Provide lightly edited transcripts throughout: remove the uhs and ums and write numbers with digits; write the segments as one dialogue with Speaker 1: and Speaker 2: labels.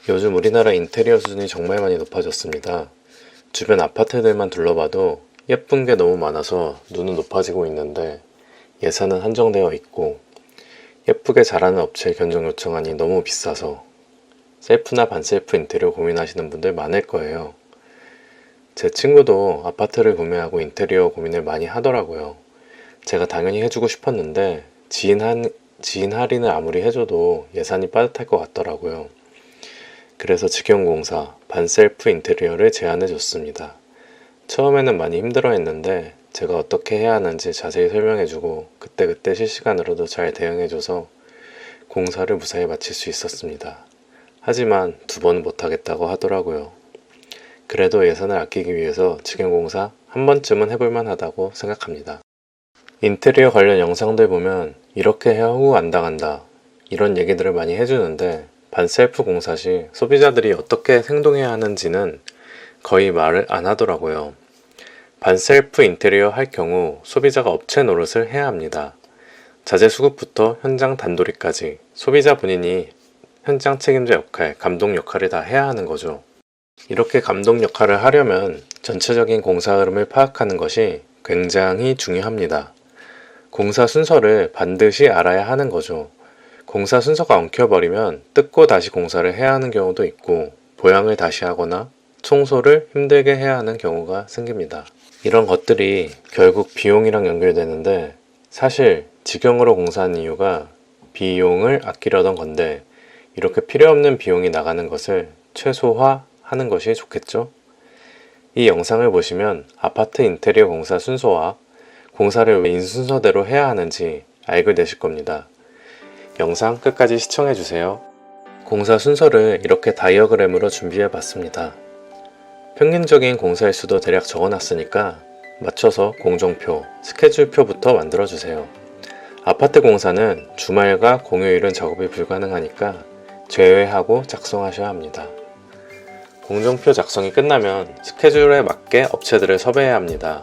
Speaker 1: 요즘 우리나라 인테리어 수준이 정말 많이 높아졌습니다. 주변 아파트들만 둘러봐도 예쁜 게 너무 많아서 눈은 높아지고 있는데 예산은 한정되어 있고 예쁘게 잘하는 업체에 견적 요청하니 너무 비싸서 셀프나 반셀프 인테리어 고민하시는 분들 많을 거예요. 제 친구도 아파트를 구매하고 인테리어 고민을 많이 하더라고요. 제가 당연히 해주고 싶었는데 지인 할인을 아무리 해줘도 예산이 빠듯할 것 같더라고요. 그래서 직영공사 반셀프 인테리어를 제안해 줬습니다. 처음에는 많이 힘들어 했는데 제가 어떻게 해야 하는지 자세히 설명해주고 그때그때 실시간으로도 잘 대응해줘서 공사를 무사히 마칠 수 있었습니다. 하지만 2번은 못하겠다고 하더라고요. 그래도 예산을 아끼기 위해서 직영공사 한 번쯤은 해볼만 하다고 생각합니다. 인테리어 관련 영상들 보면 이렇게 해야 호구 안 당한다 이런 얘기들을 많이 해주는데 반셀프 공사 시 소비자들이 어떻게 행동해야 하는지는 거의 말을 안 하더라고요. 반셀프 인테리어 할 경우 소비자가 업체 노릇을 해야 합니다. 자재 수급부터 현장 단도리까지 소비자 본인이 현장 책임자 역할, 감독 역할을 다 해야 하는 거죠. 이렇게 감독 역할을 하려면 전체적인 공사 흐름을 파악하는 것이 굉장히 중요합니다. 공사 순서를 반드시 알아야 하는 거죠. 공사 순서가 엉켜버리면 뜯고 다시 공사를 해야 하는 경우도 있고 보양을 다시 하거나 청소를 힘들게 해야 하는 경우가 생깁니다. 이런 것들이 결국 비용이랑 연결되는데 사실 직영으로 공사한 이유가 비용을 아끼려던 건데 이렇게 필요 없는 비용이 나가는 것을 최소화하는 것이 좋겠죠? 이 영상을 보시면 아파트 인테리어 공사 순서와 공사를 왜 순서대로 해야 하는지 알게 되실 겁니다. 영상 끝까지 시청해주세요. 공사 순서를 이렇게 다이어그램으로 준비해 봤습니다. 평균적인 공사일 수도 대략 적어놨으니까 맞춰서 공정표, 스케줄표부터 만들어주세요. 아파트 공사는 주말과 공휴일은 작업이 불가능하니까 제외하고 작성하셔야 합니다. 공정표 작성이 끝나면 스케줄에 맞게 업체들을 섭외해야 합니다.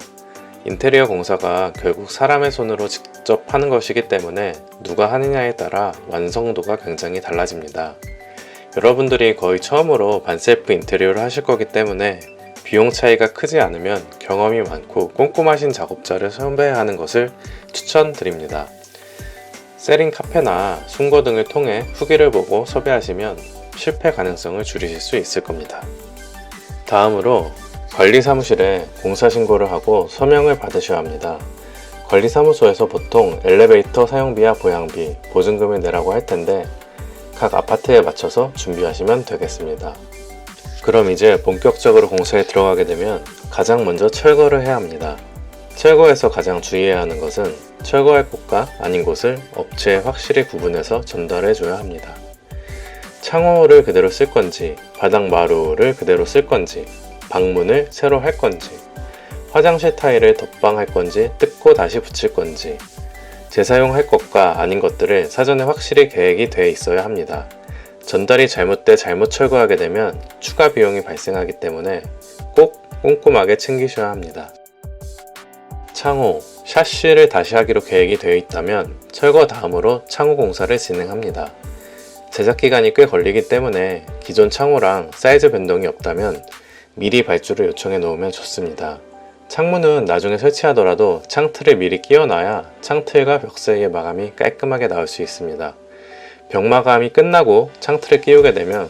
Speaker 1: 인테리어 공사가 결국 사람의 손으로 직접 하는 것이기 때문에 누가 하느냐에 따라 완성도가 굉장히 달라집니다. 여러분들이 거의 처음으로 반셀프 인테리어를 하실 거기 때문에 비용 차이가 크지 않으면 경험이 많고 꼼꼼하신 작업자를 섭외하는 것을 추천드립니다. 세링 카페나 순거 등을 통해 후기를 보고 섭외하시면 실패 가능성을 줄이실 수 있을 겁니다. 다음으로 관리사무실에 공사신고를 하고 서명을 받으셔야 합니다. 관리사무소에서 보통 엘리베이터 사용비와 보양비, 보증금을 내라고 할 텐데 각 아파트에 맞춰서 준비하시면 되겠습니다. 그럼 이제 본격적으로 공사에 들어가게 되면 가장 먼저 철거를 해야 합니다. 철거에서 가장 주의해야 하는 것은 철거할 곳과 아닌 곳을 업체에 확실히 구분해서 전달해 줘야 합니다. 창호를 그대로 쓸 건지, 바닥 마루를 그대로 쓸 건지, 방문을 새로 할 건지, 화장실 타일을 덧방할 건지 뜯고 다시 붙일 건지 재사용할 것과 아닌 것들을 사전에 확실히 계획이 되어 있어야 합니다. 전달이 잘못돼 잘못 철거하게 되면 추가 비용이 발생하기 때문에 꼭 꼼꼼하게 챙기셔야 합니다. 창호, 샤시를 다시 하기로 계획이 되어 있다면 철거 다음으로 창호 공사를 진행합니다. 제작 기간이 꽤 걸리기 때문에 기존 창호랑 사이즈 변동이 없다면 미리 발주를 요청해 놓으면 좋습니다. 창문은 나중에 설치하더라도 창틀을 미리 끼워놔야 창틀과 벽 사이의 마감이 깔끔하게 나올 수 있습니다. 벽 마감이 끝나고 창틀을 끼우게 되면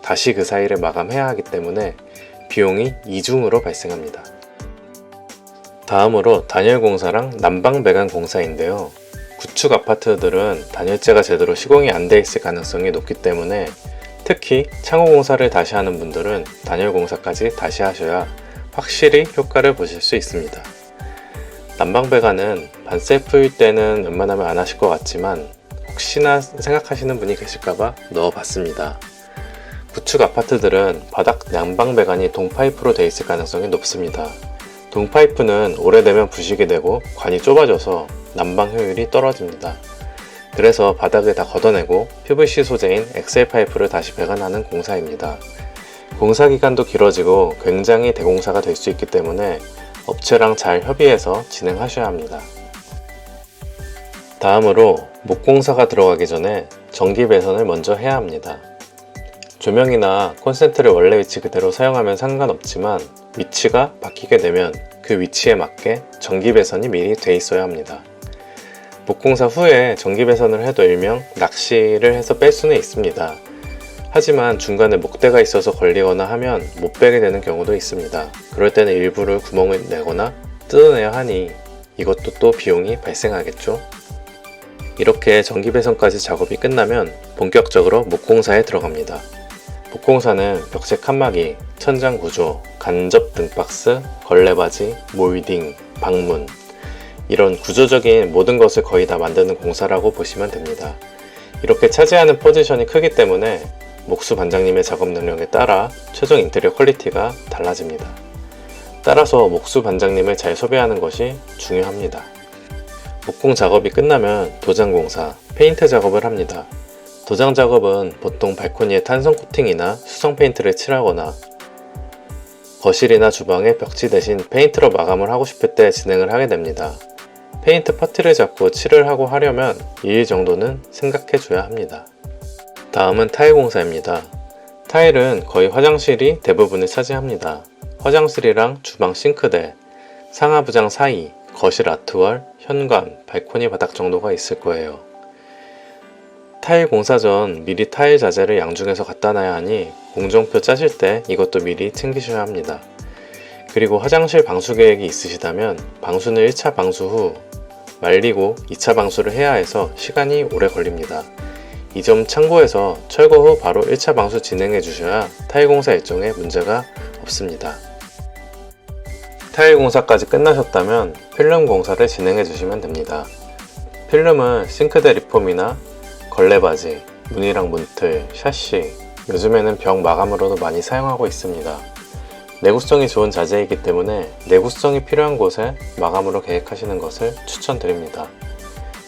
Speaker 1: 다시 그 사이를 마감해야 하기 때문에 비용이 이중으로 발생합니다. 다음으로 단열 공사랑 난방 배관 공사인데요. 구축 아파트들은 단열재가 제대로 시공이 안 돼 있을 가능성이 높기 때문에 특히 창호 공사를 다시 하는 분들은 단열 공사까지 다시 하셔야 확실히 효과를 보실 수 있습니다. 난방 배관은 반셀프일 때는 웬만하면 안 하실 것 같지만 혹시나 생각하시는 분이 계실까봐 넣어봤습니다. 구축 아파트들은 바닥 난방 배관이 동파이프로 되어 있을 가능성이 높습니다. 동파이프는 오래되면 부식이 되고 관이 좁아져서 난방 효율이 떨어집니다. 그래서 바닥을 다 걷어내고 PVC 소재인 엑셀 파이프를 다시 배관하는 공사입니다. 공사 기간도 길어지고 굉장히 대공사가 될 수 있기 때문에 업체랑 잘 협의해서 진행하셔야 합니다. 다음으로 목공사가 들어가기 전에 전기 배선을 먼저 해야 합니다. 조명이나 콘센트를 원래 위치 그대로 사용하면 상관없지만 위치가 바뀌게 되면 그 위치에 맞게 전기 배선이 미리 돼 있어야 합니다. 목공사 후에 전기 배선을 해도 일명 낚시를 해서 뺄 수는 있습니다. 하지만 중간에 목대가 있어서 걸리거나 하면 못 빼게 되는 경우도 있습니다. 그럴 때는 일부를 구멍을 내거나 뜯어내야 하니 이것도 또 비용이 발생하겠죠. 이렇게 전기 배선까지 작업이 끝나면 본격적으로 목공사에 들어갑니다. 목공사는 벽체 칸막이, 천장 구조, 간접 등박스, 걸레바지, 몰딩, 방문 이런 구조적인 모든 것을 거의 다 만드는 공사라고 보시면 됩니다. 이렇게 차지하는 포지션이 크기 때문에 목수 반장님의 작업 능력에 따라 최종 인테리어 퀄리티가 달라집니다. 따라서 목수 반장님을 잘 섭외하는 것이 중요합니다. 목공 작업이 끝나면 도장 공사, 페인트 작업을 합니다. 도장 작업은 보통 발코니에 탄성 코팅이나 수성 페인트를 칠하거나 거실이나 주방에 벽지 대신 페인트로 마감을 하고 싶을 때 진행을 하게 됩니다. 페인트 파티를 잡고 칠을 하고 하려면 2일 정도는 생각해 줘야 합니다. 다음은 타일 공사입니다. 타일은 거의 화장실이 대부분을 차지합니다. 화장실이랑 주방 싱크대, 상하부장 사이, 거실 아트월, 현관, 발코니 바닥 정도가 있을 거예요. 타일 공사 전 미리 타일 자재를 양중에서 갖다 놔야 하니 공정표 짜실 때 이것도 미리 챙기셔야 합니다. 그리고 화장실 방수 계획이 있으시다면 방수는 1차 방수 후 말리고 2차 방수를 해야 해서 시간이 오래 걸립니다. 이 점 참고해서 철거 후 바로 1차 방수 진행해 주셔야 타일 공사 일정에 문제가 없습니다. 타일 공사까지 끝나셨다면 필름 공사를 진행해 주시면 됩니다. 필름은 싱크대 리폼이나 걸레바지, 문이랑 문틀, 샤시, 요즘에는 벽 마감으로도 많이 사용하고 있습니다. 내구성이 좋은 자재이기 때문에 내구성이 필요한 곳에 마감으로 계획하시는 것을 추천드립니다.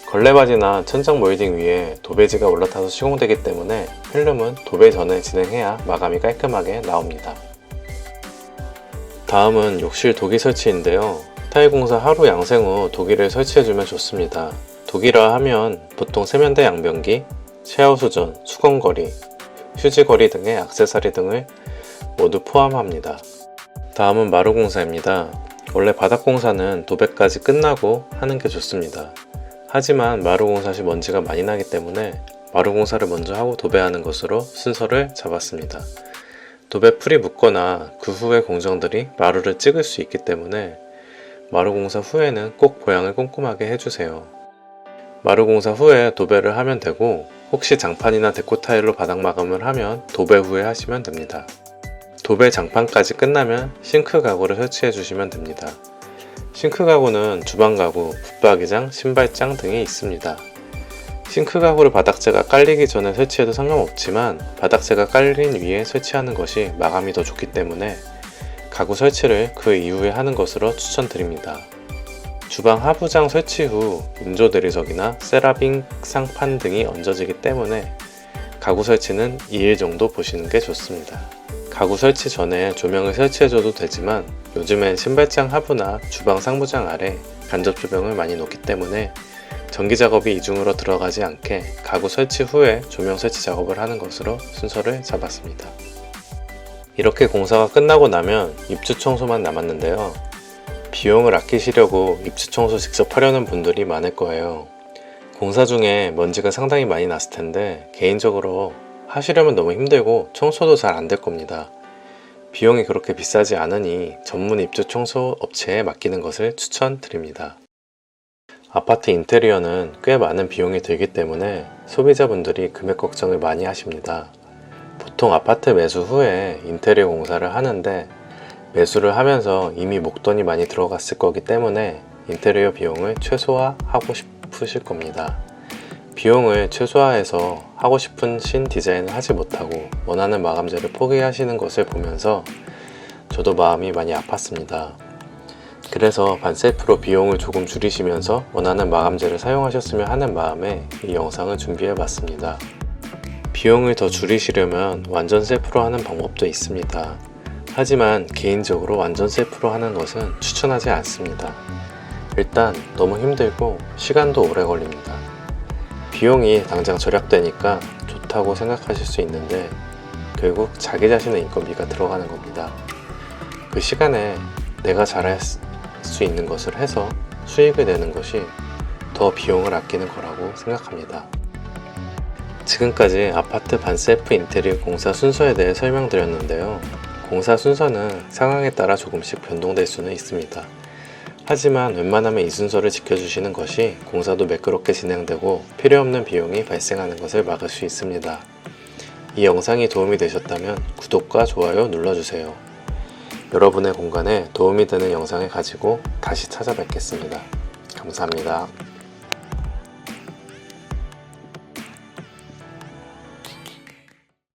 Speaker 1: 걸레바지나 천장 몰딩 위에 도배지가 올라타서 시공되기 때문에 필름은 도배 전에 진행해야 마감이 깔끔하게 나옵니다. 다음은 욕실 도기 설치인데요. 타일 공사 하루 양생 후 도기를 설치해주면 좋습니다. 도기라 하면 보통 세면대 양변기, 샤워 수전, 수건거리, 휴지거리 등의 액세서리 등을 모두 포함합니다. 다음은 마루 공사입니다. 원래 바닥 공사는 도배까지 끝나고 하는 게 좋습니다. 하지만 마루 공사 시 먼지가 많이 나기 때문에 마루 공사를 먼저 하고 도배하는 것으로 순서를 잡았습니다. 도배 풀이 묻거나 그 후에 공정들이 마루를 찍을 수 있기 때문에 마루 공사 후에는 꼭 보양을 꼼꼼하게 해주세요. 마루 공사 후에 도배를 하면 되고 혹시 장판이나 데코 타일로 바닥 마감을 하면 도배 후에 하시면 됩니다. 도배 장판까지 끝나면 싱크 가구를 설치해 주시면 됩니다. 싱크 가구는 주방 가구, 붙박이장, 신발장 등이 있습니다. 싱크 가구를 바닥재가 깔리기 전에 설치해도 상관없지만 바닥재가 깔린 위에 설치하는 것이 마감이 더 좋기 때문에 가구 설치를 그 이후에 하는 것으로 추천드립니다. 주방 하부장 설치 후 인조 대리석이나 세라믹 상판 등이 얹어지기 때문에 가구 설치는 2일 정도 보시는 게 좋습니다. 가구 설치 전에 조명을 설치해줘도 되지만 요즘엔 신발장 하부나 주방 상부장 아래 간접 조명을 많이 놓기 때문에 전기 작업이 이중으로 들어가지 않게 가구 설치 후에 조명 설치 작업을 하는 것으로 순서를 잡았습니다. 이렇게 공사가 끝나고 나면 입주 청소만 남았는데요. 비용을 아끼시려고 입주 청소 직접 하려는 분들이 많을 거예요. 공사 중에 먼지가 상당히 많이 났을 텐데 개인적으로 하시려면 너무 힘들고 청소도 잘 안 될 겁니다. 비용이 그렇게 비싸지 않으니 전문 입주 청소 업체에 맡기는 것을 추천드립니다. 아파트 인테리어는 꽤 많은 비용이 들기 때문에 소비자분들이 금액 걱정을 많이 하십니다. 보통 아파트 매수 후에 인테리어 공사를 하는데 매수를 하면서 이미 목돈이 많이 들어갔을 거기 때문에 인테리어 비용을 최소화하고 싶으실 겁니다. 비용을 최소화해서 하고 싶은 신 디자인을 하지 못하고 원하는 마감재를 포기하시는 것을 보면서 저도 마음이 많이 아팠습니다. 그래서 반셀프로 비용을 조금 줄이시면서 원하는 마감재를 사용하셨으면 하는 마음에 이 영상을 준비해 봤습니다. 비용을 더 줄이시려면 완전 셀프로 하는 방법도 있습니다. 하지만 개인적으로 완전 셀프로 하는 것은 추천하지 않습니다. 일단 너무 힘들고 시간도 오래 걸립니다. 비용이 당장 절약되니까 좋다고 생각하실 수 있는데 결국 자기 자신의 인건비가 들어가는 겁니다. 그 시간에 내가 잘할 수 있는 것을 해서 수익을 내는 것이 더 비용을 아끼는 거라고 생각합니다. 지금까지 아파트 반셀프 인테리어 공사 순서에 대해 설명드렸는데요. 공사 순서는 상황에 따라 조금씩 변동될 수는 있습니다. 하지만 웬만하면 이 순서를 지켜주시는 것이 공사도 매끄럽게 진행되고 필요없는 비용이 발생하는 것을 막을 수 있습니다. 이 영상이 도움이 되셨다면 구독과 좋아요 눌러주세요. 여러분의 공간에 도움이 되는 영상을 가지고 다시 찾아뵙겠습니다. 감사합니다.